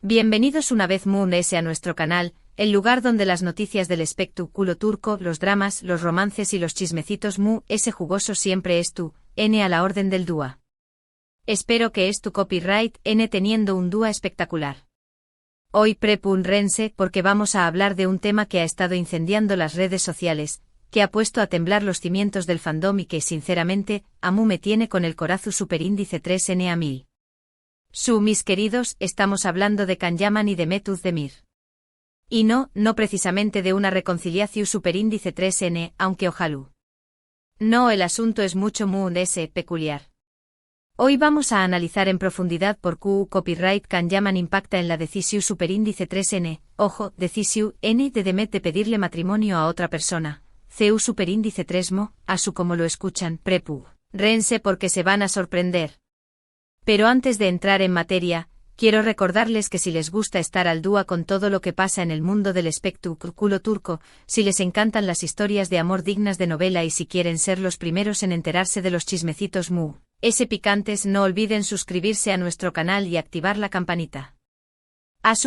Bienvenidos una vez más a nuestro canal, el lugar donde las noticias del espectáculo turco, los dramas, los romances y los chismecitos jugoso siempre es tu, N a la orden del dúa. Espero que es tu copyright, N teniendo un dúa espectacular. Hoy prepúrense porque vamos a hablar de un tema que ha estado incendiando las redes sociales, que ha puesto a temblar los cimientos del fandom y que sinceramente, a mí me tiene con el corazón superíndice 3N a 1000. Mis queridos, estamos hablando de Can Yaman y de Mehmet Özdemir. Y no precisamente de una reconciliación superíndice 3N, aunque ojalá. No, el asunto es mucho peculiar. Hoy vamos a analizar en profundidad por qué copyright Can Yaman impacta en la decisión superíndice 3N, ojo, decisión N de Demet de pedirle matrimonio a otra persona, CU superíndice 3mo, a su como lo escuchan, rense porque se van a sorprender. Pero antes de entrar en materia, quiero recordarles que si les gusta estar al dúa con todo lo que pasa en el mundo del espectáculo turco, si les encantan las historias de amor dignas de novela y si quieren ser los primeros en enterarse de los chismecitos picantes, no olviden suscribirse a nuestro canal y activar la campanita.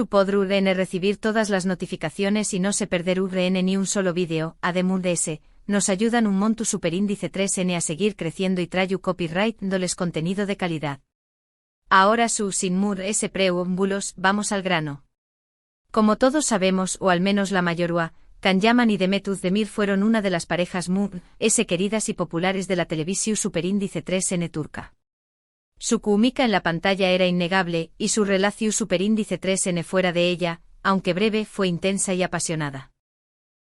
Podrán recibir todas las notificaciones y no se perderán ni un solo vídeo, además de ese, nos ayudan un monto superíndice 3N a seguir creciendo y trayu copyright dándoles contenido de calidad. Ahora sin preámbulos, vamos al grano. Como todos sabemos, o al menos la mayoría, Can Yaman y Demet Özdemir fueron una de las parejas queridas y populares de la televisión superíndice 3N turca. Su química en la pantalla era innegable, y su relación superíndice 3N fuera de ella, aunque breve, fue intensa y apasionada.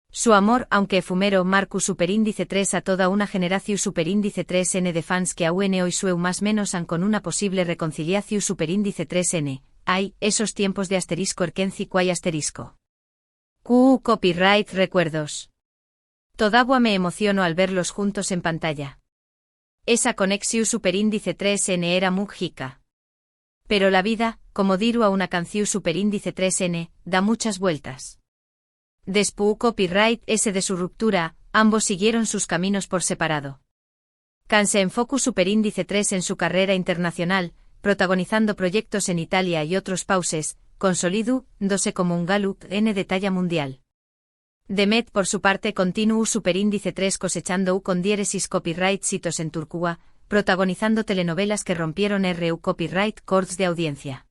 Su amor, aunque efumero, marcó superíndice 3 a toda una generación superíndice 3N de fans que aún hoy sueu más menos han con una posible reconciliación superíndice 3N. Ay, esos tiempos de asterisco erkenci cuay asterisco. Copyright recuerdos. Todavía me emociono al verlos juntos en pantalla. Esa conexión superíndice 3N era muy jica. Pero la vida, como diru a una canción superíndice 3N, da muchas vueltas. Después copyright ese de su ruptura, ambos siguieron sus caminos por separado. Can se enfocó superíndice 3 en su carrera internacional, protagonizando proyectos en Italia y otros pauses, consolidándose como un galup N de talla mundial. Demet por su parte continuó superíndice 3 cosechando con diéresis copyright sitos en Turquía, protagonizando telenovelas que rompieron RU copyright cords de audiencia.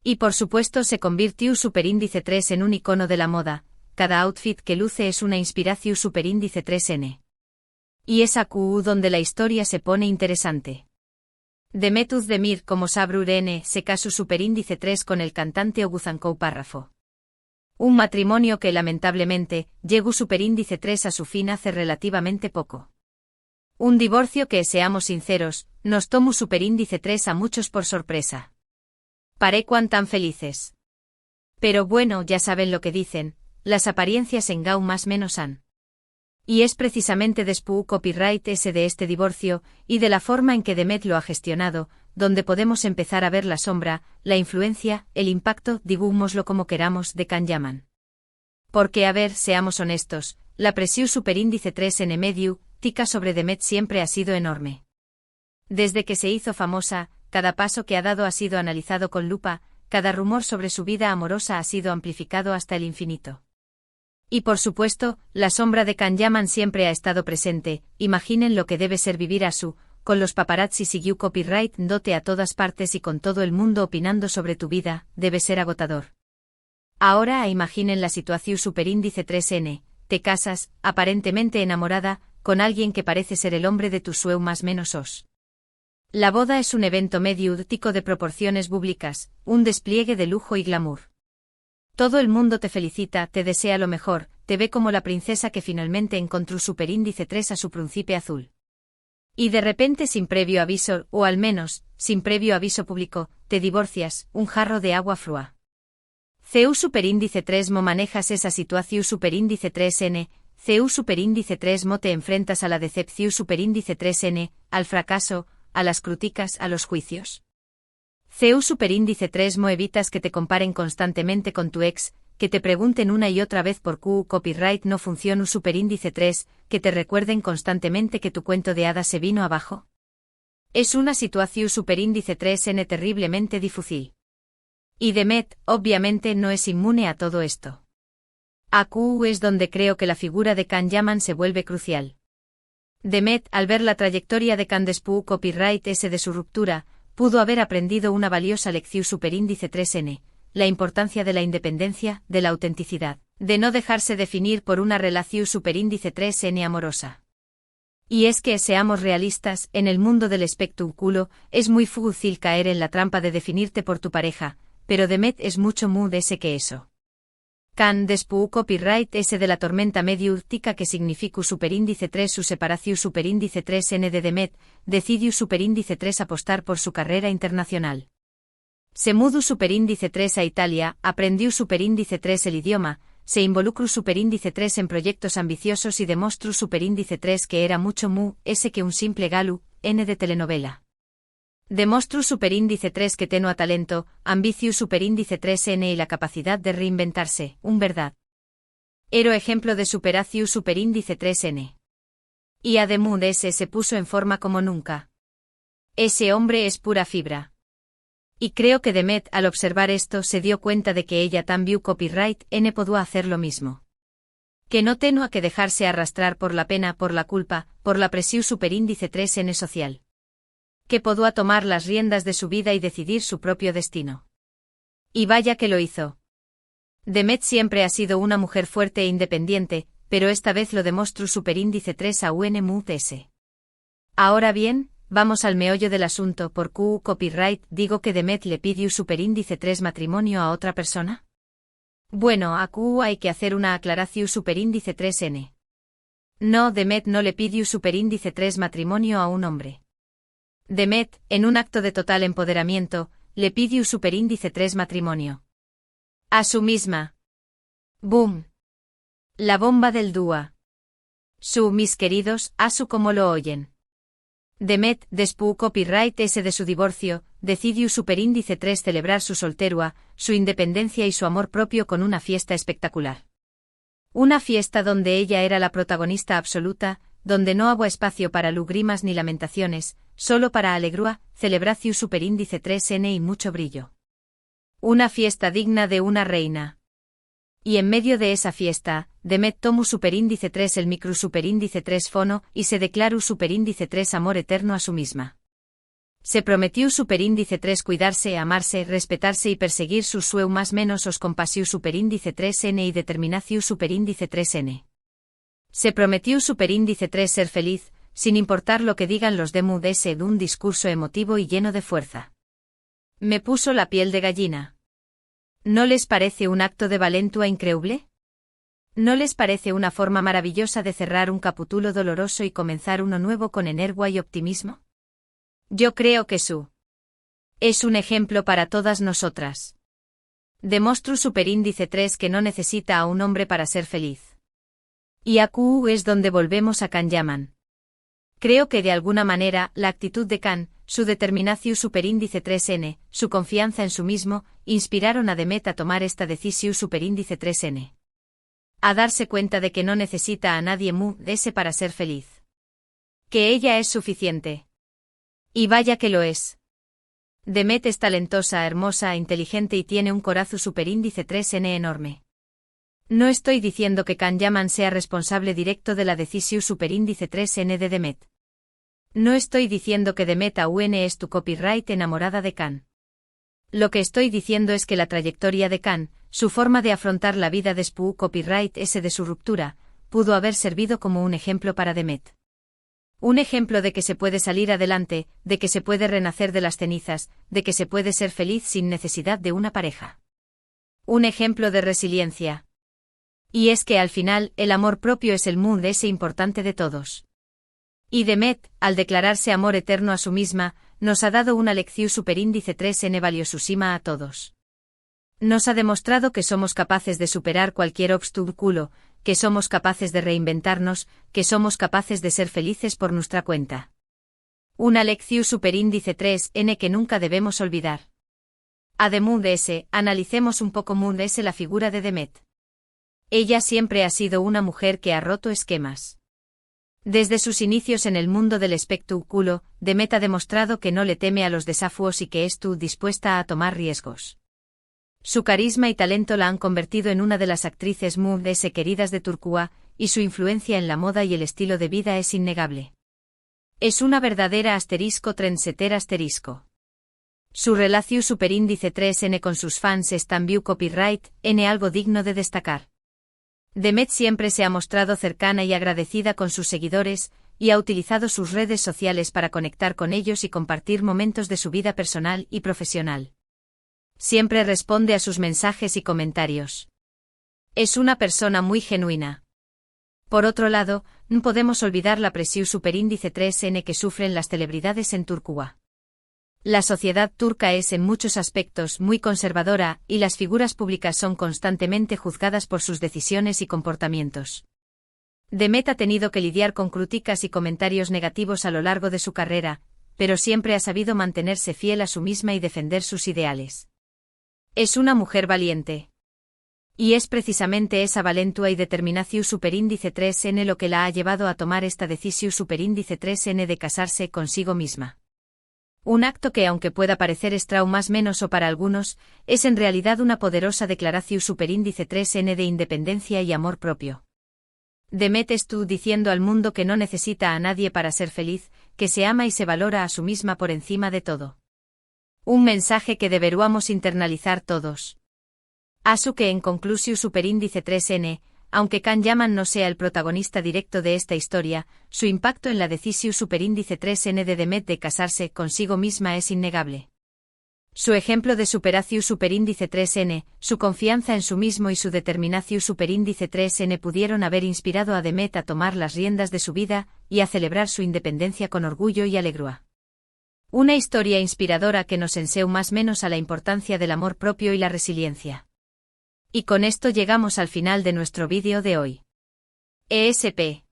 Y por supuesto se convirtió superíndice 3 en un icono de la moda. Cada outfit que luce es una inspiración superíndice 3N. Y es aquí donde la historia se pone interesante. Demet Özdemir, como sabrán, se casó superíndice 3 con el cantante Oğuzhan Párrafo. Un matrimonio que lamentablemente, llegó superíndice 3 a su fin hace relativamente poco. Un divorcio que, seamos sinceros, nos tomó superíndice 3 a muchos por sorpresa. Cuán tan felices. Pero bueno, ya saben lo que dicen. Las apariencias engau más menos han. Y es precisamente después copyright ese de este divorcio, y de la forma en que Demet lo ha gestionado, donde podemos empezar a ver la sombra, la influencia, el impacto, digámoslo como queramos, de Can Yaman. Porque a ver, seamos honestos, la presión superíndice 3N medio, tica sobre Demet siempre ha sido enorme. Desde que se hizo famosa, cada paso que ha dado ha sido analizado con lupa, cada rumor sobre su vida amorosa ha sido amplificado hasta el infinito. Y por supuesto, la sombra de Can Yaman siempre ha estado presente, imaginen lo que debe ser vivir con los paparazzi siguió copyright dote a todas partes y con todo el mundo opinando sobre tu vida, debe ser agotador. Ahora imaginen la situación superíndice 3N, te casas, aparentemente enamorada, con alguien que parece ser el hombre de tu sueño más menos os. La boda es un evento mediático de proporciones públicas, un despliegue de lujo y glamour. Todo el mundo te felicita, te desea lo mejor, te ve como la princesa que finalmente encontró superíndice 3 a su príncipe azul. Y de repente sin previo aviso, o al menos, sin previo aviso público, te divorcias, un jarro de agua fría. CU superíndice 3 mo manejas esa situación superíndice 3N, CU superíndice 3 mo te enfrentas a la decepción superíndice 3N, al fracaso, a las críticas, a los juicios. CU superíndice 3 mo evitas que te comparen constantemente con tu ex, que te pregunten una y otra vez por qué copyright no funciona superíndice 3, que te recuerden constantemente que tu cuento de hadas se vino abajo. Es una situación superíndice 3N terriblemente difícil. Y Demet, obviamente, no es inmune a todo esto. Aquí es donde creo que la figura de Can Yaman se vuelve crucial. Demet, al ver la trayectoria de Can después copyright S de su ruptura, pudo haber aprendido una valiosa lección superíndice 3N, la importancia de la independencia, de la autenticidad, de no dejarse definir por una relación superíndice 3N amorosa. Y es que, seamos realistas, en el mundo del espectáculo, es muy fácil caer en la trampa de definirte por tu pareja, pero Demet es mucho más de ese que eso. Can después copyright S de la tormenta mediútica que significa superíndice 3 su separación superíndice 3N de Demet, decidió superíndice 3 apostar por su carrera internacional. Se mudó superíndice 3 a Italia, aprendió superíndice 3 el idioma, se involucró superíndice 3 en proyectos ambiciosos y demostró superíndice 3 que era mucho ese que un simple galu, N de telenovela. Demostró superíndice 3 que tenía talento, ambicio superíndice 3N y la capacidad de reinventarse, un verdad. Ero ejemplo de superación superíndice 3N. Y además ese se puso en forma como nunca. Ese hombre es pura fibra. Y creo que Demet al observar esto se dio cuenta de que ella también copyright N podía hacer lo mismo. Que no tenía que dejarse arrastrar por la pena, por la culpa, por la presión superíndice 3N social. Que podía tomar las riendas de su vida y decidir su propio destino. Y vaya que lo hizo. Demet siempre ha sido una mujer fuerte e independiente, pero esta vez lo demostró superíndice 3 a UNMUTS. Ahora bien, vamos al meollo del asunto. ¿Por qué copyright digo que Demet le pidió superíndice 3 matrimonio a otra persona? Bueno, aquí hay que hacer una aclaración superíndice 3N. No, Demet no le pidió superíndice 3 matrimonio a un hombre. Demet, en un acto de total empoderamiento, le pidió superíndice 3 matrimonio. A su misma. ¡Boom! La bomba del dúa. Mis queridos, a su como lo oyen. Demet, después copyright S de su divorcio, decidió superíndice 3 celebrar su solterua, su independencia y su amor propio con una fiesta espectacular. Una fiesta donde ella era la protagonista absoluta, donde no hubo espacio para lágrimas ni lamentaciones, solo para alegría, celebración superíndice 3N y mucho brillo. Una fiesta digna de una reina. Y en medio de esa fiesta, Demet tomó superíndice 3 el micro superíndice 3 fono y se declaró superíndice 3 amor eterno a su misma. Se prometió superíndice 3 cuidarse, amarse, respetarse y perseguir sus sueños más menos os compasión superíndice 3N y determinación superíndice 3N. Se prometió superíndice 3 ser feliz, sin importar lo que digan los demás de un discurso emotivo y lleno de fuerza. Me puso la piel de gallina. ¿No les parece un acto de valentua increíble? ¿No les parece una forma maravillosa de cerrar un capítulo doloroso y comenzar uno nuevo con energía y optimismo? Yo creo que es un ejemplo para todas nosotras. Demostró superíndice 3 que no necesita a un hombre para ser feliz. Y aquí es donde volvemos a Can Yaman. Creo que de alguna manera, la actitud de Can, su determinación superíndice 3N, su confianza en sí mismo, inspiraron a Demet a tomar esta decisión superíndice 3N. A darse cuenta de que no necesita a nadie ese para ser feliz. Que ella es suficiente. Y vaya que lo es. Demet es talentosa, hermosa, inteligente y tiene un corazón superíndice 3N enorme. No estoy diciendo que Can Yaman sea responsable directo de la decisión superíndice 3N de Demet. No estoy diciendo que Demet aún es tu copyright enamorada de Can. Lo que estoy diciendo es que la trayectoria de Can, su forma de afrontar la vida después copyright S de su ruptura, pudo haber servido como un ejemplo para Demet. Un ejemplo de que se puede salir adelante, de que se puede renacer de las cenizas, de que se puede ser feliz sin necesidad de una pareja. Un ejemplo de resiliencia. Y es que al final, el amor propio es el mood ese importante de todos. Y Demet, al declararse amor eterno a sí misma, nos ha dado una lección superíndice 3N valiosísima a todos. Nos ha demostrado que somos capaces de superar cualquier obstáculo, que somos capaces de reinventarnos, que somos capaces de ser felices por nuestra cuenta. Una lección superíndice 3N que nunca debemos olvidar. Además de ese, analicemos un poco más la figura de Demet. Ella siempre ha sido una mujer que ha roto esquemas. Desde sus inicios en el mundo del espectáculo, Demet ha demostrado que no le teme a los desafíos y que es dispuesta a tomar riesgos. Su carisma y talento la han convertido en una de las actrices más queridas de Turquía, y su influencia en la moda y el estilo de vida es innegable. Es una verdadera trendsetter Su relación superíndice 3N con sus fans es también copyright, algo digno de destacar. Demet siempre se ha mostrado cercana y agradecida con sus seguidores, y ha utilizado sus redes sociales para conectar con ellos y compartir momentos de su vida personal y profesional. Siempre responde a sus mensajes y comentarios. Es una persona muy genuina. Por otro lado, no podemos olvidar la presión superíndice 3N que sufren las celebridades en Turquía. La sociedad turca es en muchos aspectos muy conservadora, y las figuras públicas son constantemente juzgadas por sus decisiones y comportamientos. Demet ha tenido que lidiar con críticas y comentarios negativos a lo largo de su carrera, pero siempre ha sabido mantenerse fiel a sí misma y defender sus ideales. Es una mujer valiente. Y es precisamente esa valentua y determinación superíndice 3N lo que la ha llevado a tomar esta decisión superíndice 3N de casarse consigo misma. Un acto que, aunque pueda parecer extraño más menos o para algunos, es en realidad una poderosa declaración superíndice 3N de independencia y amor propio. Demet está diciendo al mundo que no necesita a nadie para ser feliz, que se ama y se valora a sí misma por encima de todo. Un mensaje que deberíamos internalizar todos. Asu que en conclusión superíndice 3N, aunque Can Yaman no sea el protagonista directo de esta historia, su impacto en la decisión superíndice 3N de Demet de casarse consigo misma es innegable. Su ejemplo de superación superíndice 3N, su confianza en sí mismo y su determinación superíndice 3N pudieron haber inspirado a Demet a tomar las riendas de su vida y a celebrar su independencia con orgullo y alegría. Una historia inspiradora que nos enseña más menos a la importancia del amor propio y la resiliencia. Y con esto llegamos al final de nuestro vídeo de hoy. Espero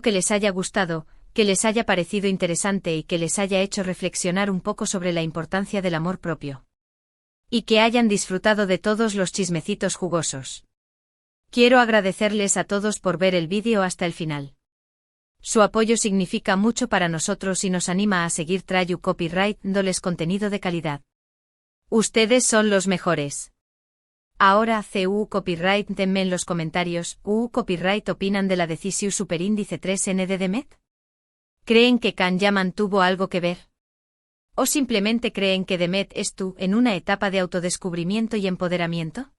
que les haya gustado, que les haya parecido interesante y que les haya hecho reflexionar un poco sobre la importancia del amor propio. Y que hayan disfrutado de todos los chismecitos jugosos. Quiero agradecerles a todos por ver el vídeo hasta el final. Su apoyo significa mucho para nosotros y nos anima a seguir trayendo copyright dándoles contenido de calidad. Ustedes son los mejores. Ahora copyright denme en los comentarios, copyright opinan de la decisión superíndice 3N de Demet. ¿Creen que Can Yaman tuvo algo que ver? ¿O simplemente creen que Demet estuvo en una etapa de autodescubrimiento y empoderamiento?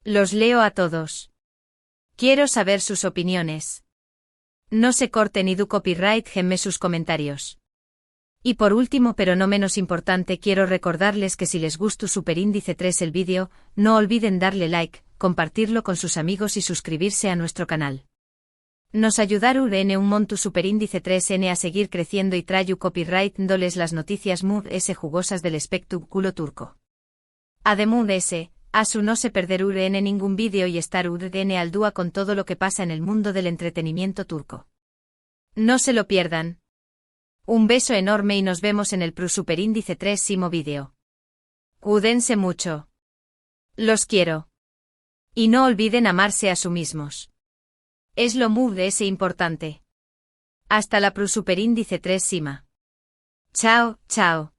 Los leo a todos. Quiero saber sus opiniones. No se corten y du copyright denme sus comentarios. Y por último pero no menos importante quiero recordarles que si les gustó superíndice 3 el vídeo, no olviden darle like, compartirlo con sus amigos y suscribirse a nuestro canal. Nos ayudaron en un monto superíndice 3N a seguir creciendo y trayu copyright dándoles las noticias más jugosas del espectáculo turco. Además de ese, Asu no se perder en ningún vídeo y estar al día con todo lo que pasa en el mundo del entretenimiento turco. No se lo pierdan. Un beso enorme y nos vemos en el superíndice 3 vídeo. Cuídense mucho. Los quiero. Y no olviden amarse a sí mismos. Es lo más importante. Hasta la superíndice 3 Chao, chao.